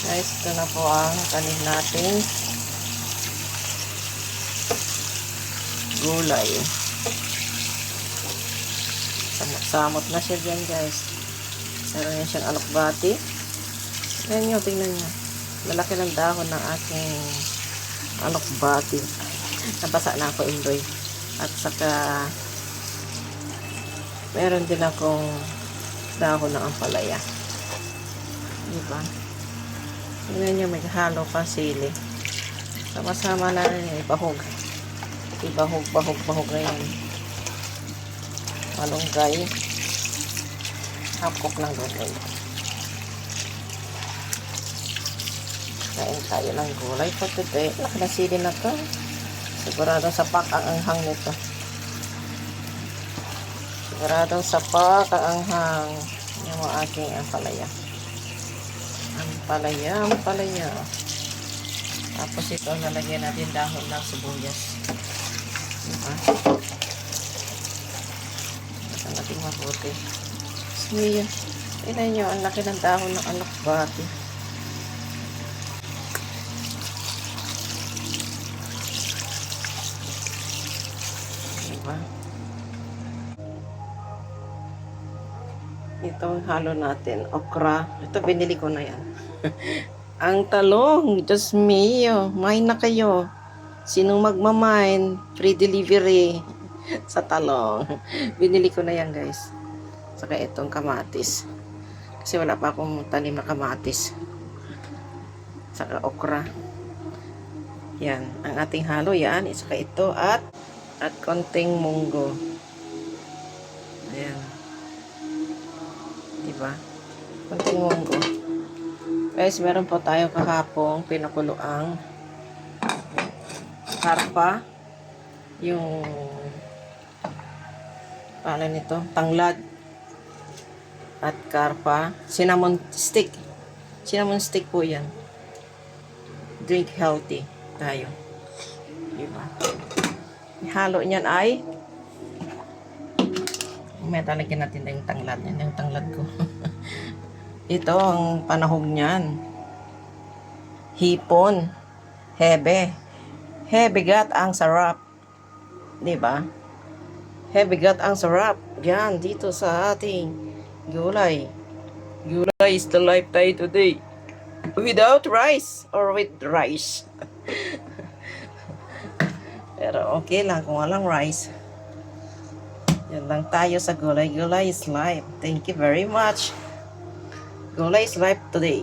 Guys, ito na po ang tanim natin gulay. Samot na siya dyan, guys. Meron yan siyang alokbati. Tingnan nyo. Malaki ng dahon ng aking alokbati. Nabasa na ako, Indoy. At saka meron din akong dahon ng ampalaya. Diba? Tingnan nyo, may halo pa sili. Sama-sama na rin, bahog. Bahog na yan. Malunggay. Hapok ng gulay. Kain tayo ng gulay for today. Laki na sili na to. Siguradong sapak ang anghang nito. Siguradong sapak ang anghang. Yung aking ampalaya. Ampalaya. Tapos ito, nalagyan natin dahon ng sibuyas. Diba? Ito natin mabuti. Siya. Tignan nyo, ang laki ng dahon ng alokbati. Diba? Ito ang halo natin. Okra. Ito, binili ko na yan. Ang talong. Diyos mio. Mine na kayo. Sinong magmamine? Free delivery sa talong. Binili ko na yan, guys. Saka itong kamatis. Kasi wala pa akong tanim na kamatis. Saka okra. Yan. Ang ating halo yan. Saka ito at konting munggo. Ayan. Diba? Konting munggo. Guys, meron po tayo kahapong pinakuluang karpa. Yung pala nito, tanglad. At karpa. Cinnamon stick. Cinnamon stick po yan. Drink healthy tayo. Diba? Halo niyan ay may talagyan natin na yung tanglad. Yan yung tanglad ko. Ito ang panahog niyan. Hipon. Hebe. Hebigat ang sarap. Diba? Hebigat ang sarap. Yan, dito sa ating gulay. Gulay is the life tayo today. Without rice or with rice. Pero okay lang kung walang rice. Yan lang tayo sa gulay. Gulay is life. Thank you very much. Gulay is life today.